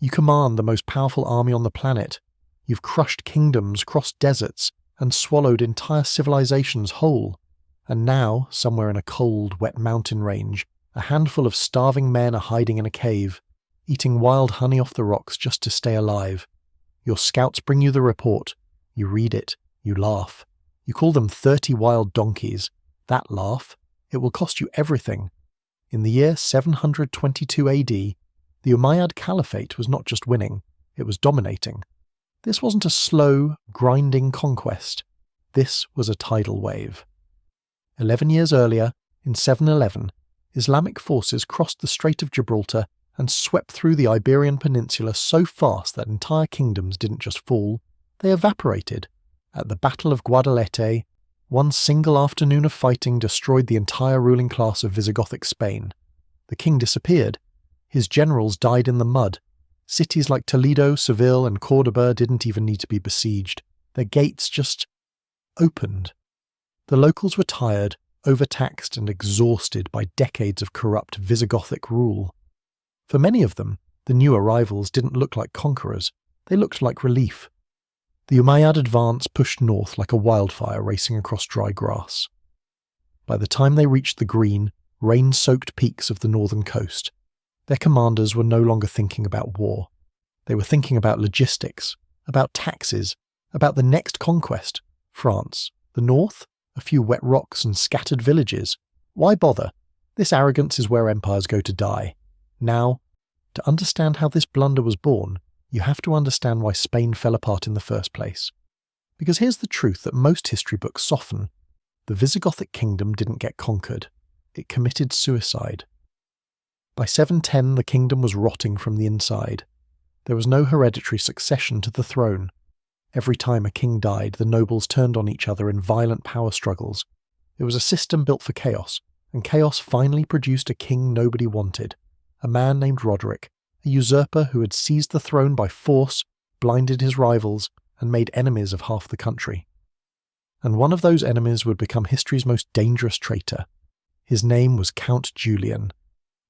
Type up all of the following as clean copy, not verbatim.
You command the most powerful army on the planet. You've crushed kingdoms, crossed deserts, and swallowed entire civilizations whole. And now, somewhere in a cold, wet mountain range, a handful of starving men are hiding in a cave, eating wild honey off the rocks just to stay alive. Your scouts bring you the report. You read it. You laugh. You call them 30 wild donkeys. That laugh. It will cost you everything. In the year 722 AD, the Umayyad Caliphate was not just winning, it was dominating. This wasn't a slow, grinding conquest. This was a tidal wave. 11 years earlier, in 711, Islamic forces crossed the Strait of Gibraltar and swept through the Iberian Peninsula so fast that entire kingdoms didn't just fall, they evaporated. At the Battle of Guadalete, one single afternoon of fighting destroyed the entire ruling class of Visigothic Spain. The king disappeared. His generals died in the mud. Cities like Toledo, Seville, and Córdoba didn't even need to be besieged. Their gates just opened. The locals were tired, overtaxed, and exhausted by decades of corrupt Visigothic rule. For many of them, the new arrivals didn't look like conquerors. They looked like relief. The Umayyad advance pushed north like a wildfire racing across dry grass. By the time they reached the green, rain-soaked peaks of the northern coast, their commanders were no longer thinking about war. They were thinking about logistics, about taxes, about the next conquest, France. The north? A few wet rocks and scattered villages. Why bother? This arrogance is where empires go to die. Now, to understand how this blunder was born, you have to understand why Spain fell apart in the first place. Because here's the truth that most history books soften. The Visigothic kingdom didn't get conquered. It committed suicide. By 710, the kingdom was rotting from the inside. There was no hereditary succession to the throne. Every time a king died, the nobles turned on each other in violent power struggles. It was a system built for chaos, and chaos finally produced a king nobody wanted. A man named Roderick, a usurper who had seized the throne by force, blinded his rivals, and made enemies of half the country. And one of those enemies would become history's most dangerous traitor. His name was Count Julian.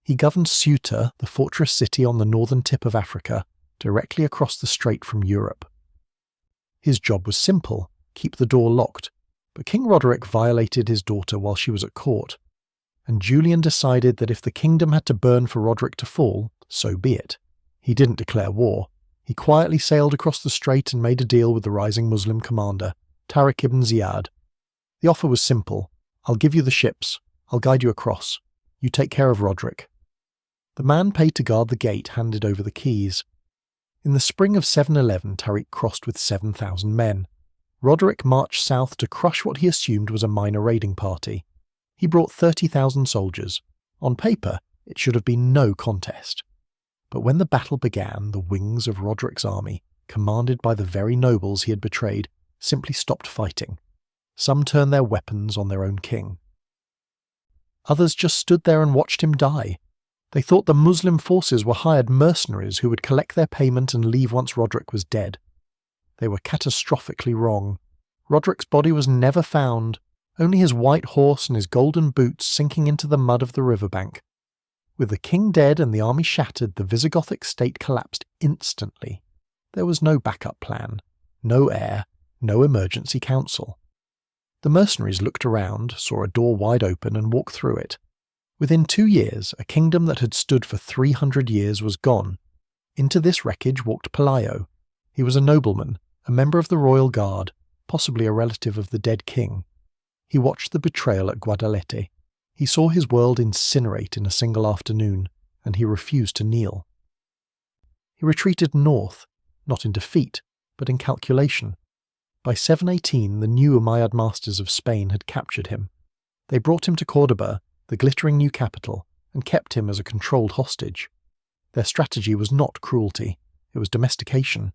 He governed Ceuta, the fortress city on the northern tip of Africa, directly across the strait from Europe. His job was simple, keep the door locked, but King Roderick violated his daughter while she was at court, and Julian decided that if the kingdom had to burn for Roderick to fall, so be it. He didn't declare war. He quietly sailed across the strait and made a deal with the rising Muslim commander, Tariq ibn Ziyad. The offer was simple. I'll give you the ships. I'll guide you across. You take care of Roderick. The man paid to guard the gate handed over the keys. In the spring of 711, Tariq crossed with 7,000 men. Roderick marched south to crush what he assumed was a minor raiding party. He brought 30,000 soldiers. On paper, it should have been no contest. But when the battle began, the wings of Roderick's army, commanded by the very nobles he had betrayed, simply stopped fighting. Some turned their weapons on their own king. Others just stood there and watched him die. They thought the Muslim forces were hired mercenaries who would collect their payment and leave once Roderick was dead. They were catastrophically wrong. Roderick's body was never found, only his white horse and his golden boots sinking into the mud of the riverbank. With the king dead and the army shattered, the Visigothic state collapsed instantly. There was no backup plan, no heir, no emergency council. The mercenaries looked around, saw a door wide open, and walked through it. Within 2 years, a kingdom that had stood for 300 years was gone. Into this wreckage walked Pelayo. He was a nobleman, a member of the royal guard, possibly a relative of the dead king. He watched the betrayal at Guadalete. He saw his world incinerate in a single afternoon, and he refused to kneel. He retreated north, not in defeat, but in calculation. By 718, the new Umayyad masters of Spain had captured him. They brought him to Córdoba, the glittering new capital, and kept him as a controlled hostage. Their strategy was not cruelty, it was domestication.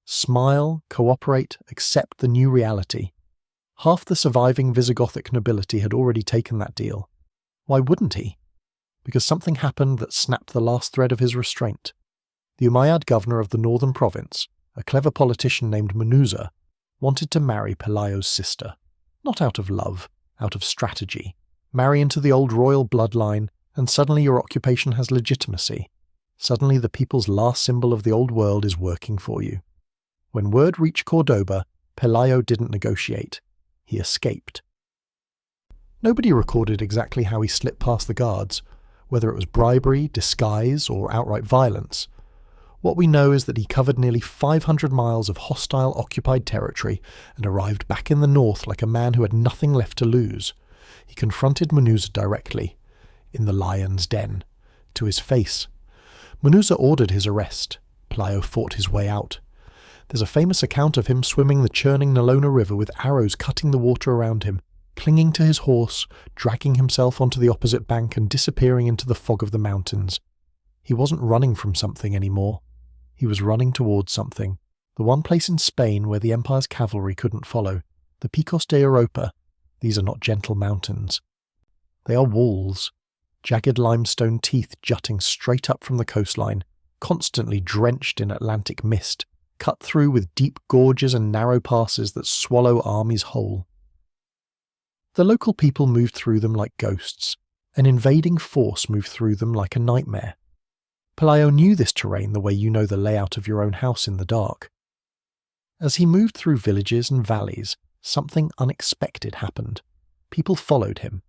Smile, cooperate, accept the new reality. Half the surviving Visigothic nobility had already taken that deal. Why wouldn't he? Because something happened that snapped the last thread of his restraint. The Umayyad governor of the northern province, a clever politician named Munuza, wanted to marry Pelayo's sister. Not out of love, out of strategy. Marry into the old royal bloodline, and suddenly your occupation has legitimacy. Suddenly the people's last symbol of the old world is working for you. When word reached Cordoba, Pelayo didn't negotiate. He escaped. Nobody recorded exactly how he slipped past the guards, whether it was bribery, disguise, or outright violence. What we know is that he covered nearly 500 miles of hostile occupied territory and arrived back in the north like a man who had nothing left to lose. He confronted Munuza directly, in the lion's den, to his face. Munuza ordered his arrest. Pelayo fought his way out. There's a famous account of him swimming the churning Nalona River with arrows cutting the water around him, clinging to his horse, dragging himself onto the opposite bank and disappearing into the fog of the mountains. He wasn't running from something anymore. He was running towards something, the one place in Spain where the Empire's cavalry couldn't follow, the Picos de Europa. These are not gentle mountains. They are walls, jagged limestone teeth jutting straight up from the coastline, constantly drenched in Atlantic mist, cut through with deep gorges and narrow passes that swallow armies whole. The local people moved through them like ghosts. An invading force moved through them like a nightmare. Pelayo knew this terrain the way you know the layout of your own house in the dark. As he moved through villages and valleys, something unexpected happened. People followed him.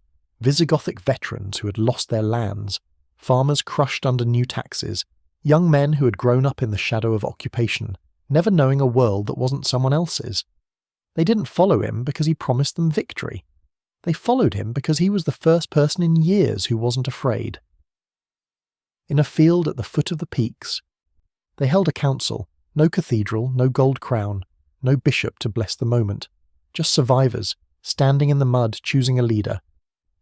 Visigothic veterans who had lost their lands, farmers crushed under new taxes, young men who had grown up in the shadow of occupation, never knowing a world that wasn't someone else's. They didn't follow him because he promised them victory. They followed him because he was the first person in years who wasn't afraid. In a field at the foot of the peaks, they held a council. No cathedral, no gold crown, no bishop to bless the moment. Just survivors, standing in the mud choosing a leader.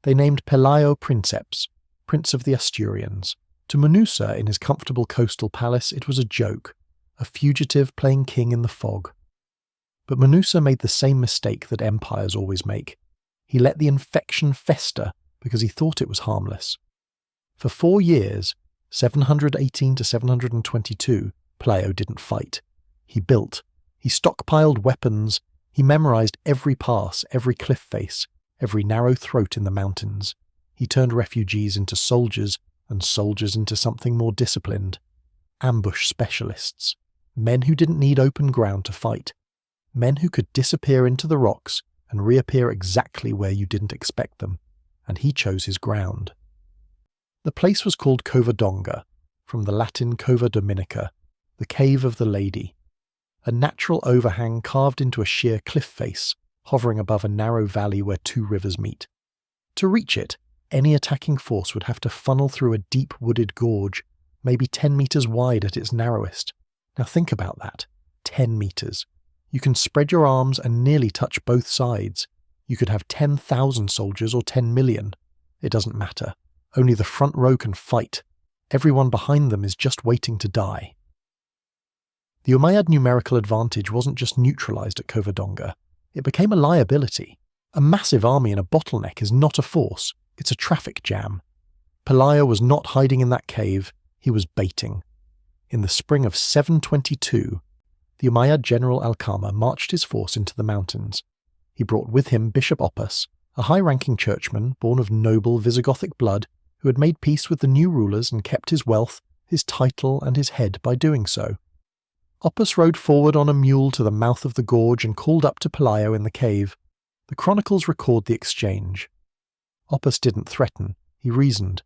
They named Pelayo Princeps, Prince of the Asturians. To Munuza in his comfortable coastal palace it was a joke, a fugitive playing king in the fog. But Munuza made the same mistake that empires always make. He let the infection fester because he thought it was harmless. For 4 years, 718 to 722, Pelayo didn't fight. He built. He stockpiled weapons. He memorized every pass, every cliff face, every narrow throat in the mountains. He turned refugees into soldiers and soldiers into something more disciplined. Ambush specialists. Men who didn't need open ground to fight. Men who could disappear into the rocks and reappear exactly where you didn't expect them. And he chose his ground. The place was called Covadonga, from the Latin Cova Dominica, the cave of the lady. A natural overhang carved into a sheer cliff face, hovering above a narrow valley where 2 rivers meet. To reach it, any attacking force would have to funnel through a deep wooded gorge, maybe 10 meters wide at its narrowest. Now think about that. 10 meters. You can spread your arms and nearly touch both sides. You could have 10,000 soldiers or 10 million. It doesn't matter. Only the front row can fight. Everyone behind them is just waiting to die. The Umayyad numerical advantage wasn't just neutralized at Covadonga. It became a liability. A massive army in a bottleneck is not a force. It's a traffic jam. Pelayo was not hiding in that cave. He was baiting. In the spring of 722, the Umayyad general Alcama marched his force into the mountains. He brought with him Bishop Oppas, a high-ranking churchman born of noble Visigothic blood who had made peace with the new rulers and kept his wealth, his title and his head by doing so. Oppas rode forward on a mule to the mouth of the gorge and called up to Pelayo in the cave. The chronicles record the exchange. Oppas didn't threaten, he reasoned.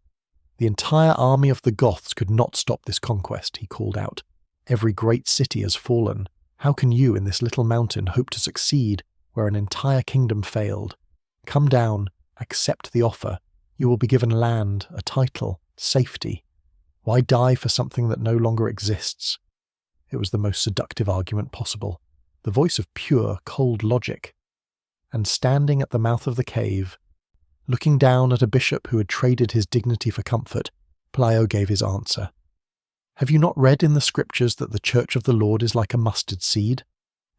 The entire army of the Goths could not stop this conquest, he called out. Every great city has fallen. How can you in this little mountain hope to succeed where an entire kingdom failed? Come down, accept the offer. You will be given land, a title, safety. Why die for something that no longer exists? It was the most seductive argument possible, the voice of pure, cold logic. And standing at the mouth of the cave, looking down at a bishop who had traded his dignity for comfort, Pelayo gave his answer. Have you not read in the scriptures that the church of the Lord is like a mustard seed,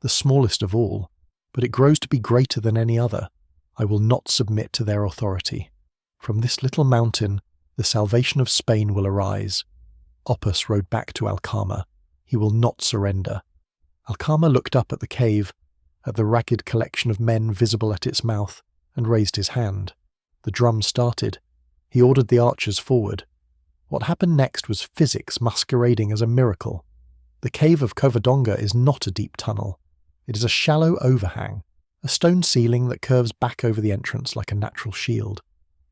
the smallest of all, but it grows to be greater than any other? I will not submit to their authority. From this little mountain, the salvation of Spain will arise. Oppas rode back to Alcama. He will not surrender. Alcama looked up at the cave, at the ragged collection of men visible at its mouth, and raised his hand. The drum started. He ordered the archers forward. What happened next was physics masquerading as a miracle. The cave of Covadonga is not a deep tunnel. It is a shallow overhang, a stone ceiling that curves back over the entrance like a natural shield.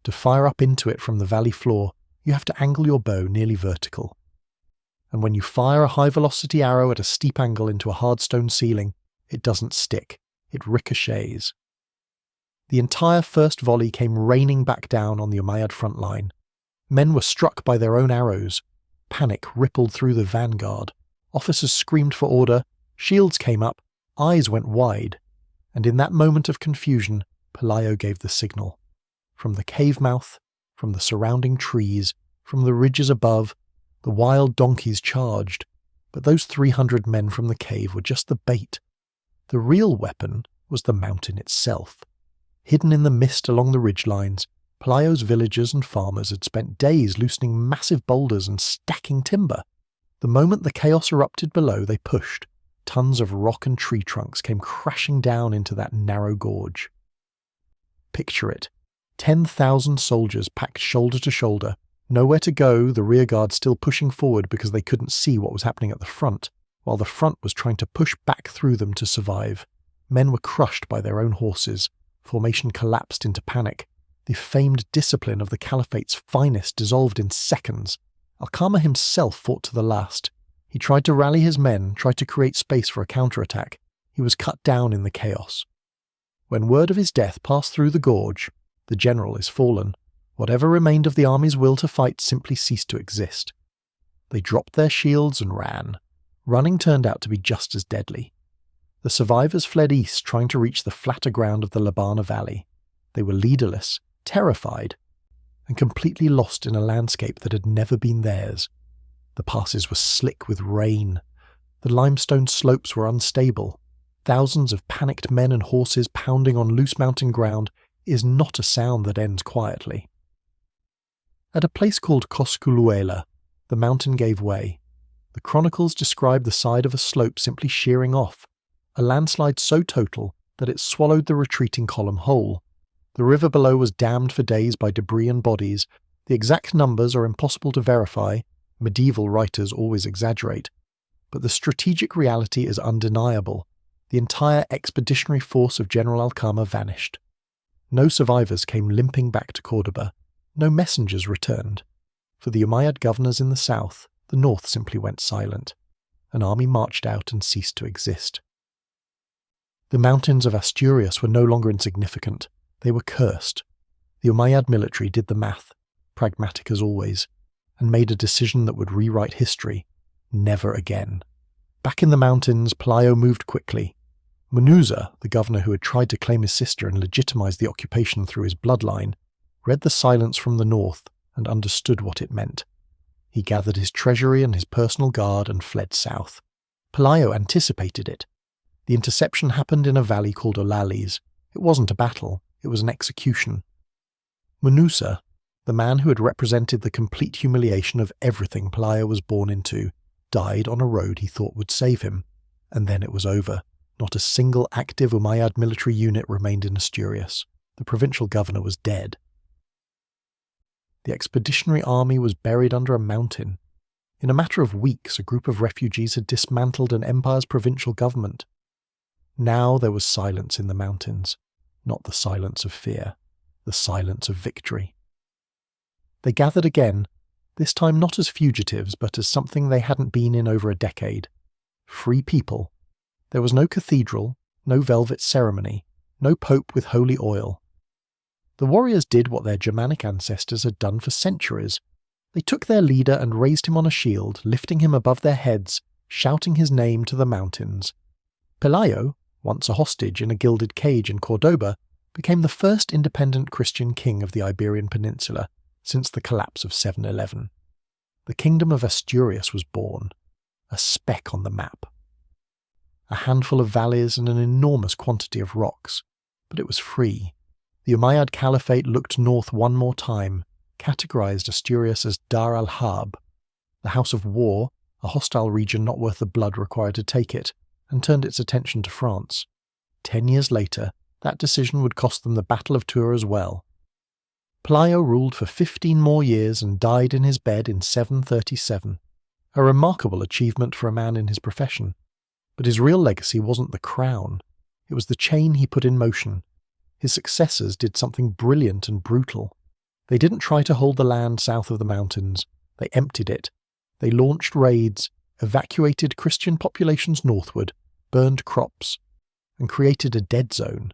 To fire up into it from the valley floor, you have to angle your bow nearly vertical. And when you fire a high-velocity arrow at a steep angle into a hard stone ceiling, it doesn't stick. It ricochets. The entire first volley came raining back down on the Umayyad front line. Men were struck by their own arrows. Panic rippled through the vanguard. Officers screamed for order. Shields came up. Eyes went wide. And in that moment of confusion, Pelayo gave the signal. From the cave mouth, from the surrounding trees, from the ridges above, the wild donkeys charged. But those 300 men from the cave were just the bait. The real weapon was the mountain itself. Hidden in the mist along the ridgelines, Pelayo's villagers and farmers had spent days loosening massive boulders and stacking timber. The moment the chaos erupted below, they pushed. Tons of rock and tree trunks came crashing down into that narrow gorge. Picture it. 10,000 soldiers packed shoulder to shoulder, nowhere to go, the rearguard still pushing forward because they couldn't see what was happening at the front, while the front was trying to push back through them to survive. Men were crushed by their own horses. Formation collapsed into panic. The famed discipline of the Caliphate's finest dissolved in seconds. Al-Qama himself fought to the last. He tried to rally his men, tried to create space for a counterattack. He was cut down in the chaos. When word of his death passed through the gorge, the general is fallen. Whatever remained of the army's will to fight simply ceased to exist. They dropped their shields and ran. Running turned out to be just as deadly. The survivors fled east, trying to reach the flatter ground of the Labana Valley. They were leaderless, terrified, and completely lost in a landscape that had never been theirs. The passes were slick with rain. The limestone slopes were unstable. Thousands of panicked men and horses pounding on loose mountain ground is not a sound that ends quietly. At a place called Cosculuela, the mountain gave way. The chronicles describe the side of a slope simply shearing off, a landslide so total that it swallowed the retreating column whole. The river below was dammed for days by debris and bodies. The exact numbers are impossible to verify. Medieval writers always exaggerate. But the strategic reality is undeniable. The entire expeditionary force of General Al-Qama vanished. No survivors came limping back to Cordoba. No messengers returned. For the Umayyad governors in the south, the north simply went silent. An army marched out and ceased to exist. The mountains of Asturias were no longer insignificant. They were cursed. The Umayyad military did the math, pragmatic as always, and made a decision that would rewrite history. Never again. Back in the mountains, Pelayo moved quickly. Munuza, the governor who had tried to claim his sister and legitimize the occupation through his bloodline, read the silence from the north and understood what it meant. He gathered his treasury and his personal guard and fled south. Pelayo anticipated it. The interception happened in a valley called Olalis. It wasn't a battle, it was an execution. Munuza, the man who had represented the complete humiliation of everything Pelayo was born into, died on a road he thought would save him. And then it was over. Not a single active Umayyad military unit remained in Asturias. The provincial governor was dead. The expeditionary army was buried under a mountain. In a matter of weeks, a group of refugees had dismantled an empire's provincial government. Now there was silence in the mountains, not the silence of fear, the silence of victory. They gathered again, this time not as fugitives, but as something they hadn't been in over a decade. Free people. There was no cathedral, no velvet ceremony, no pope with holy oil. The warriors did what their Germanic ancestors had done for centuries. They took their leader and raised him on a shield, lifting him above their heads, shouting his name to the mountains. Pelayo, once a hostage in a gilded cage in Cordoba, became the first independent Christian king of the Iberian Peninsula since the collapse of 711. The kingdom of Asturias was born, a speck on the map. A handful of valleys and an enormous quantity of rocks, but it was free. The Umayyad Caliphate looked north one more time, categorized Asturias as Dar al-Harb, the house of war, a hostile region not worth the blood required to take it, and turned its attention to France. 10 years later, that decision would cost them the Battle of Tours as well. Pelayo ruled for 15 more years and died in his bed in 737, a remarkable achievement for a man in his profession. But his real legacy wasn't the crown, it was the chain he put in motion. His successors did something brilliant and brutal. They didn't try to hold the land south of the mountains, they emptied it. They launched raids, evacuated Christian populations northward, burned crops, and created a dead zone,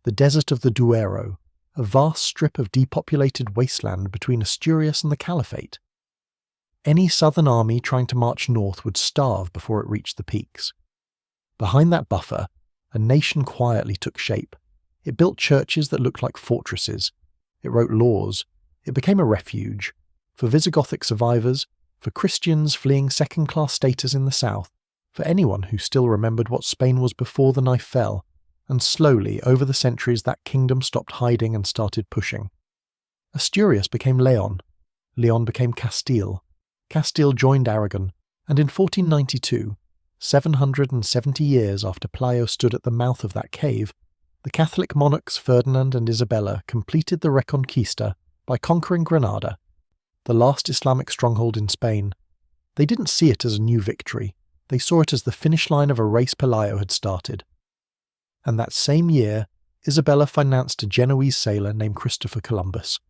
the desert of the Duero, a vast strip of depopulated wasteland between Asturias and the Caliphate. Any southern army trying to march north would starve before it reached the peaks. Behind that buffer, a nation quietly took shape. It built churches that looked like fortresses. It wrote laws. It became a refuge for Visigothic survivors, for Christians fleeing second-class status in the south, for anyone who still remembered what Spain was before the knife fell, and slowly, over the centuries, that kingdom stopped hiding and started pushing. Asturias became Leon. Leon became Castile. Castile joined Aragon, and in 1492, 770 years after Pelayo stood at the mouth of that cave, the Catholic monarchs Ferdinand and Isabella completed the Reconquista by conquering Granada, the last Islamic stronghold in Spain. They didn't see it as a new victory, they saw it as the finish line of a race Pelayo had started. And that same year, Isabella financed a Genoese sailor named Christopher Columbus.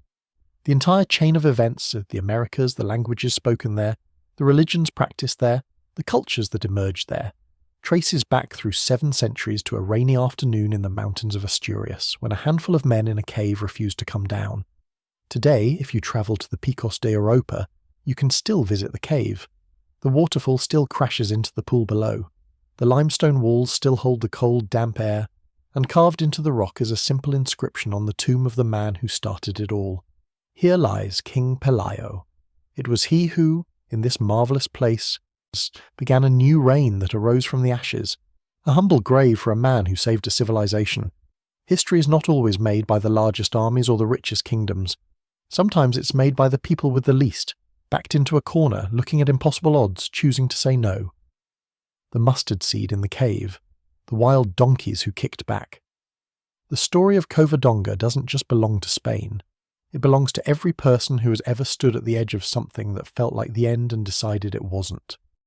The entire chain of events of the Americas, the languages spoken there, the religions practiced there, the cultures that emerged there, traces back through 7 centuries to a rainy afternoon in the mountains of Asturias, when a handful of men in a cave refused to come down. Today, if you travel to the Picos de Europa, you can still visit the cave. The waterfall still crashes into the pool below. The limestone walls still hold the cold, damp air, and carved into the rock is a simple inscription on the tomb of the man who started it all. Here lies King Pelayo. It was he who, in this marvellous place, began a new reign that arose from the ashes, a humble grave for a man who saved a civilization. History is not always made by the largest armies or the richest kingdoms. Sometimes it's made by the people with the least, backed into a corner, looking at impossible odds, choosing to say no. The mustard seed in the cave, the wild donkeys who kicked back. The story of Covadonga doesn't just belong to Spain. It belongs to every person who has ever stood at the edge of something that felt like the end and decided it wasn't.